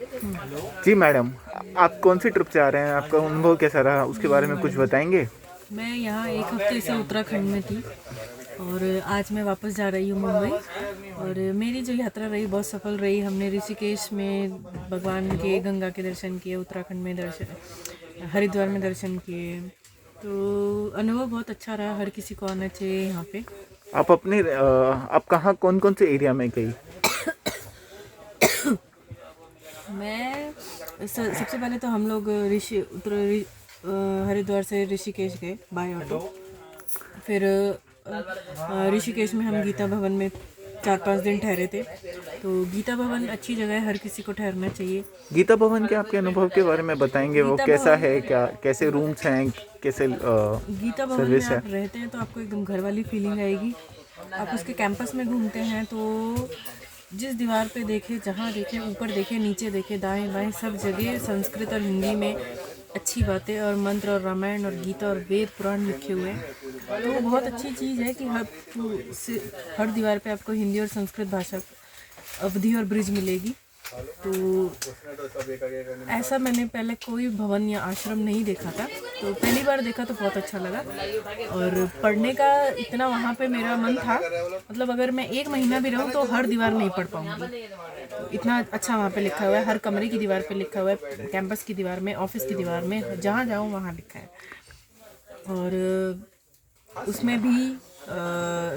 जी madam, आप कौन सी trip जा रहे हैं? आपका अनुभव कैसा रहा उसके बारे में कुछ बताएंगे? मैं यहाँ एक हफ्ते से उत्तराखंड में थी और आज मैं वापस जा रही हूँ मुंबई। और मेरी जो यात्रा रही बहुत सफल रही। हमने ऋषिकेश में भगवान के गंगा के दर्शन किए, उत्तराखंड में दर्शन, हरिद्वार में दर्शन किए। तो अनुभव बहुत अच्छा रहा। हर किसी को आना चाहिए यहाँ पे। आप कहाँ कौन कौन से एरिया में गई? मैं सबसे पहले तो हम लोग हरिद्वार से ऋषिकेश गए बाय ऑटो। फिर ऋषिकेश में हम गीता भवन में 4-5 दिन ठहरे थे। तो गीता भवन अच्छी जगह है, हर किसी को ठहरना चाहिए। गीता भवन के आपके अनुभव के बारे में बताएंगे? वो गीता कैसा भवन है, क्या कैसे रूम्स हैं, कैसे गीता भवन में सर्विस है? आप रहते हैं तो आपको एकदम घर वाली फीलिंग आएगी। आप उसके कैंपस में घूमते हैं तो जिस दीवार पे देखे, जहाँ देखे, ऊपर देखे, नीचे देखे, दाएं बाएं सब जगह संस्कृत और हिंदी में अच्छी बातें और मंत्र और रामायण और गीता और वेद पुराण लिखे हुए हैं। तो वो बहुत अच्छी चीज़ है कि हर दीवार पे आपको हिंदी और संस्कृत भाषा अवधि और ब्रिज मिलेगी। तो ऐसा मैंने पहले कोई भवन या आश्रम नहीं देखा था, तो पहली बार देखा तो बहुत अच्छा लगा। और पढ़ने का इतना वहाँ पे मेरा मन था, मतलब अगर मैं 1 महीना भी रहूँ तो हर दीवार नहीं पढ़ पाऊँगी। तो इतना अच्छा वहाँ पे लिखा हुआ है, हर कमरे की दीवार पे लिखा हुआ है, कैंपस की दीवार में, ऑफिस की दीवार में, जहाँ जाऊँ वहाँ लिखा है। और उसमें भी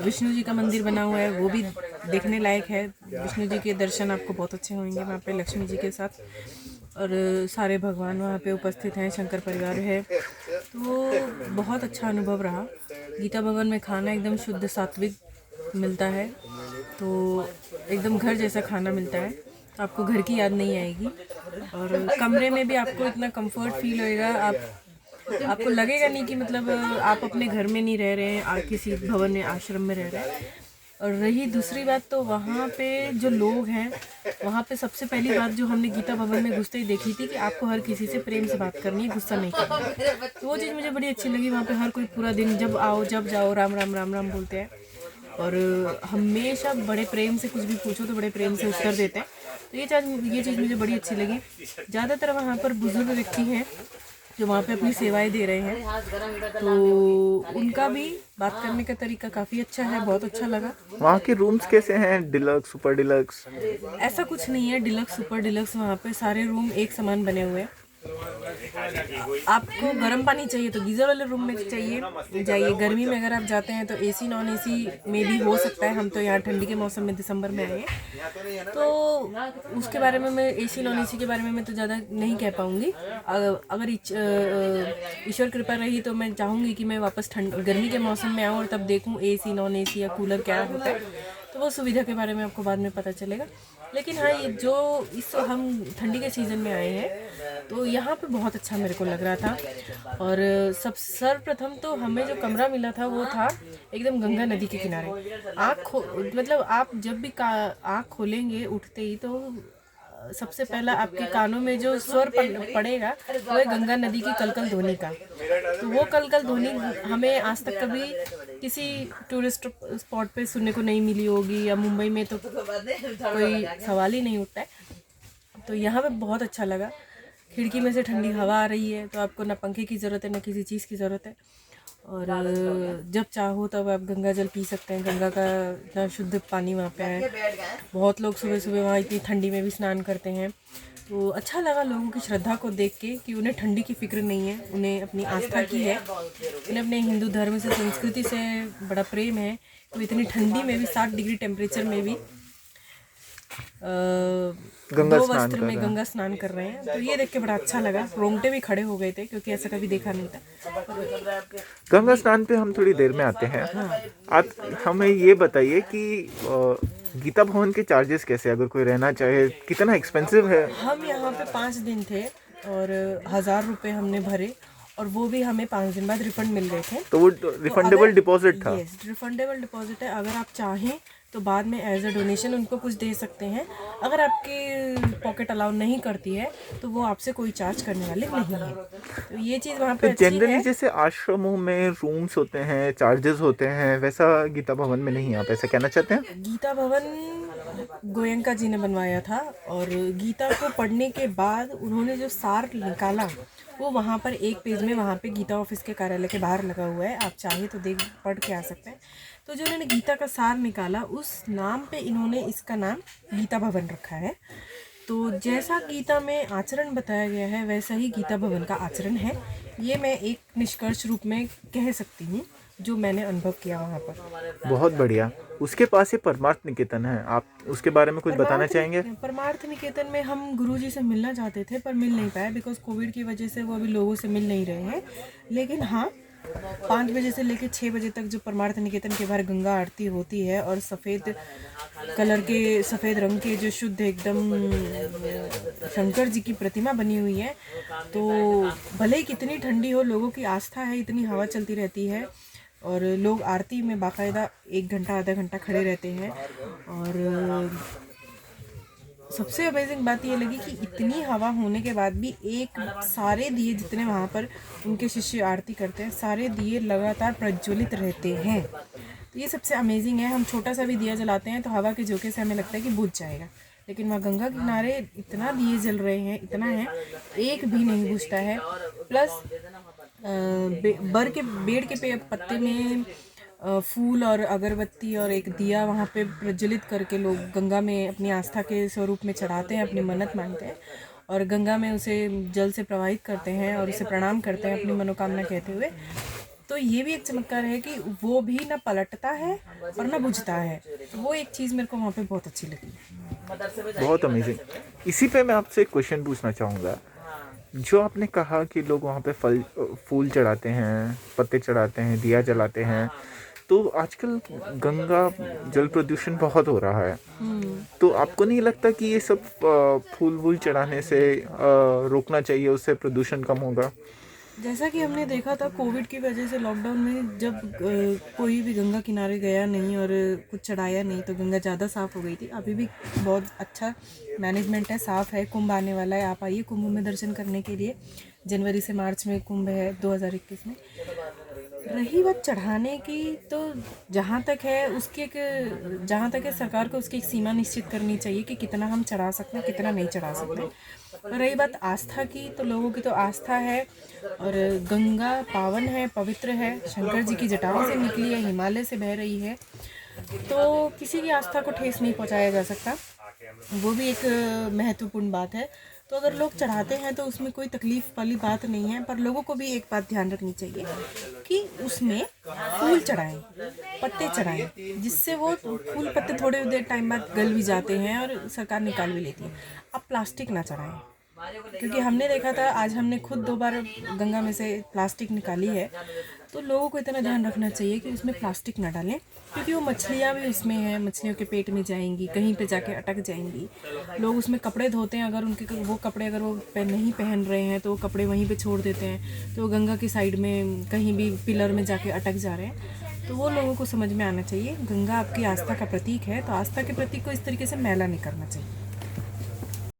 विष्णु जी का मंदिर बना हुआ है, वो भी देखने लायक है। विष्णु जी के दर्शन आपको बहुत अच्छे होंगे वहाँ पे लक्ष्मी जी के साथ। और सारे भगवान वहाँ पे उपस्थित हैं, शंकर परिवार है। तो बहुत अच्छा अनुभव रहा। गीता भवन में खाना एकदम शुद्ध सात्विक मिलता है, तो एकदम घर जैसा खाना मिलता है। तो आपको घर की याद नहीं आएगी। और कमरे में भी आपको इतना कंफर्ट फील होएगा, आपको लगेगा नहीं कि मतलब आप अपने घर में नहीं रह रहे हैं, आप किसी भवन में, आश्रम में रह रहे हैं। और रही दूसरी बात, तो वहाँ पे जो लोग हैं, वहाँ पे सबसे पहली बात जो हमने गीता भवन में घुसते ही देखी थी कि आपको हर किसी से प्रेम से बात करनी है, गुस्सा नहीं करना है। तो वो चीज़ मुझे बड़ी अच्छी लगी। वहाँ पे हर कोई पूरा दिन जब आओ जब जाओ राम राम राम राम बोलते हैं। और हमेशा बड़े प्रेम से कुछ भी पूछो तो बड़े प्रेम से उत्तर देते हैं। तो ये चीज़ मुझे बड़ी अच्छी लगी। ज़्यादातर वहाँ पर बुजुर्ग व्यक्ति हैं जो वहाँ पे अपनी सेवाएं दे रहे हैं, तो उनका भी बात करने का तरीका काफ़ी अच्छा है, बहुत अच्छा लगा। वहाँ के रूम्स कैसे हैं? Deluxe, super deluxe? ऐसा कुछ नहीं है डिलक्स सुपर डिलक्स, वहाँ पे सारे रूम एक समान बने हुए हैं। आपको गर्म पानी चाहिए तो गीज़र वाले रूम में जाइए। गर्मी में अगर आप जाते हैं तो एसी नॉन एसी में भी हो सकता है। हम तो यहाँ ठंडी के मौसम में दिसंबर में आए हैं, तो उसके बारे में मैं एसी नॉन एसी के बारे में मैं तो ज़्यादा नहीं कह पाऊँगी। अगर ईश्वर कृपा रही तो मैं चाहूँगी कि मैं वापस गर्मी के मौसम में आऊँ और तब देखूँ एसी नॉन एसी या कूलर क्या होता है। तो वो सुविधा के बारे में आपको बाद में पता चलेगा। लेकिन हाँ, ये जो हम ठंडी के सीज़न में आए हैं तो यहाँ पे बहुत अच्छा मेरे को लग रहा था। और सर्वप्रथम तो हमें जो कमरा मिला था वो था एकदम गंगा नदी के किनारे। मतलब आप जब भी आँख खोलेंगे उठते ही तो सबसे पहला आपके कानों में जो स्वर पड़ेगा वो है गंगा नदी की कलकल ध्वनि का। तो वो कलकल ध्वनि हमें आज तक कभी किसी टूरिस्ट स्पॉट पे सुनने को नहीं मिली होगी, या मुंबई में तो कोई सवाल ही नहीं उठता है। तो यहाँ पे बहुत अच्छा लगा। खिड़की में से ठंडी हवा आ रही है, तो आपको ना पंखे की ज़रूरत है ना किसी चीज़ की ज़रूरत है। और जब चाहो तब आप गंगा जल पी सकते हैं। गंगा का इतना शुद्ध पानी वहाँ पे है। बहुत लोग सुबह सुबह वहाँ इतनी ठंडी में भी स्नान करते हैं। तो अच्छा लगा लोगों की श्रद्धा को देख के कि उन्हें ठंडी की फिक्र नहीं है, उन्हें अपनी आस्था की है, उन्हें अपने हिंदू धर्म से, संस्कृति से बड़ा प्रेम है। तो इतनी ठंडी में भी 60 डिग्री टेम्परेचर में भी गंगा दो स्नान वस्त्र कर में रहे हैं? गंगा स्नान कर रहे हैं। तो ये देख के बड़ा अच्छा लगा। रोंगटे भी खड़े हो गए थे क्योंकि ऐसा कभी देखा नहीं था। गंगा स्नान पे हम थोड़ी देर में आते हैं। हाँ, आप हमें ये बताइए कि गीता भवन के चार्जेस कैसे, अगर कोई रहना चाहे, कितना एक्सपेंसिव है? हम यहाँ पे 5 दिन थे और 1000 रुपये हमने भरे, और वो भी हमें 5 दिन बाद रिफंड मिल गए थे। तो वो रिफंडेबल डिपॉजिट था? यस, रिफंडेबल डिपॉजिट है। अगर आप चाहें तो बाद में एज अ डोनेशन उनको कुछ दे सकते हैं। अगर आपकी पॉकेट अलाउ नहीं करती है तो वो आपसे कोई चार्ज करने वाले नहीं है। तो ये चीज़ वहाँ पे तो अच्छी जनरली है। जैसे आश्रमों में रूम्स होते हैं, चार्जेस होते हैं, वैसा गीता भवन में नहीं है, आप ऐसा कहना चाहते हैं? गीता भवन गोयंका जी ने बनवाया था। और गीता को पढ़ने के बाद उन्होंने जो सार निकाला वो वहाँ पर एक पेज में वहाँ पे गीता ऑफिस के कार्यालय के बाहर लगा हुआ है, आप चाहे तो देख पढ़ के आ सकते हैं। तो जो उन्होंने गीता का सार निकाला उस नाम पे इन्होंने इसका नाम गीता भवन रखा है। तो जैसा गीता में आचरण बताया गया है वैसा ही गीता भवन का आचरण है, ये मैं एक निष्कर्ष रूप में कह सकती हूँ जो मैंने अनुभव किया वहाँ पर। बहुत बढ़िया। उसके पास ही परमार्थ निकेतन है, आप उसके बारे में कुछ बताना चाहेंगे? परमार्थ निकेतन में हम गुरुजी से मिलना चाहते थे पर मिल नहीं पाए, बिकॉज कोविड की वजह से वो अभी लोगों से मिल नहीं रहे हैं। लेकिन हाँ, 5 बजे से लेकर 6 बजे तक जो परमार्थ निकेतन के बाहर गंगा आरती होती है और सफ़ेद कलर के, सफ़ेद रंग के जो शुद्ध एकदम शंकर जी की प्रतिमा बनी हुई है, तो भले ही कितनी ठंडी हो, लोगों की आस्था है, इतनी हवा चलती रहती है और लोग आरती में बाकायदा 1 घंटा आधा घंटा खड़े रहते हैं। और सबसे अमेजिंग बात ये लगी कि इतनी हवा होने के बाद भी एक सारे दिए जितने वहाँ पर उनके शिष्य आरती करते हैं, सारे दिए लगातार प्रज्वलित रहते हैं। तो ये सबसे अमेजिंग है। हम छोटा सा भी दिया जलाते हैं तो हवा के झोंके से हमें लगता है कि बुझ जाएगा, लेकिन वहाँ गंगा किनारे इतना दिए जल रहे हैं, इतना है, एक भी नहीं बुझता है। प्लस बेड़ के पत्ते में फूल और अगरबत्ती और एक दिया वहाँ पे प्रज्वलित करके लोग गंगा में अपनी आस्था के स्वरूप में चढ़ाते हैं, अपनी मन्नत मांगते हैं और गंगा में उसे जल से प्रवाहित करते हैं और उसे प्रणाम करते हैं अपनी मनोकामना कहते हुए। तो ये भी एक चमत्कार है कि वो भी ना पलटता है और ना बुझता है। तो वो एक चीज़ मेरे को वहाँ पे बहुत अच्छी लगी। बहुत अमेजिंग। इसी पे मैं आपसे एक क्वेश्चन पूछना चाहूँगा। जो आपने कहा कि लोग वहाँ पे फूल चढ़ाते हैं, पत्ते चढ़ाते हैं, दिया जलाते हैं, तो आजकल गंगा जल प्रदूषण बहुत हो रहा है, तो आपको नहीं लगता कि ये सब फूल वूल चढ़ाने से रोकना चाहिए, उससे प्रदूषण कम होगा? जैसा कि हमने देखा था कोविड की वजह से लॉकडाउन में जब कोई भी गंगा किनारे गया नहीं और कुछ चढ़ाया नहीं तो गंगा ज़्यादा साफ़ हो गई थी। अभी भी बहुत अच्छा मैनेजमेंट है, साफ़ है। कुंभ आने वाला है, आप आइए कुंभ में दर्शन करने के लिए। जनवरी से मार्च में कुंभ है 2021 में। रही बात चढ़ाने की, तो जहाँ तक है सरकार को उसकी एक सीमा निश्चित करनी चाहिए कि कितना हम चढ़ा सकते हैं, कितना नहीं चढ़ा सकते। और रही बात आस्था की, तो लोगों की तो आस्था है और गंगा पावन है, पवित्र है, शंकर जी की जटाओं से निकली है, हिमालय से बह रही है, तो किसी की आस्था को ठेस नहीं पहुंचाया जा सकता। वो भी एक महत्वपूर्ण बात है। तो अगर लोग चढ़ाते हैं तो उसमें कोई तकलीफ वाली बात नहीं है, पर लोगों को भी एक बात ध्यान रखनी चाहिए कि उसमें फूल चढ़ाएं, पत्ते चढ़ाएं, जिससे वो फूल पत्ते थोड़े देर टाइम बाद गल भी जाते हैं और सरकार निकाल भी लेती है। अब प्लास्टिक ना चढ़ाएं, क्योंकि हमने देखा था, आज हमने खुद 2 बार गंगा में से प्लास्टिक निकाली है। तो लोगों को इतना ध्यान रखना चाहिए कि उसमें प्लास्टिक ना डालें, क्योंकि वो मछलियाँ भी उसमें हैं, मछलियों के पेट में जाएंगी, कहीं पे जाके अटक जाएंगी। लोग उसमें कपड़े धोते हैं, अगर उनके वो कपड़े अगर वो नहीं पहन रहे हैं तो वो कपड़े वहीं पे छोड़ देते हैं, तो गंगा की साइड में कहीं भी पिलर में जाके अटक जा रहे हैं। तो वो लोगों को समझ में आना चाहिए, गंगा आपकी आस्था का प्रतीक है, तो आस्था के प्रतीक को इस तरीके से मैला नहीं करना चाहिए।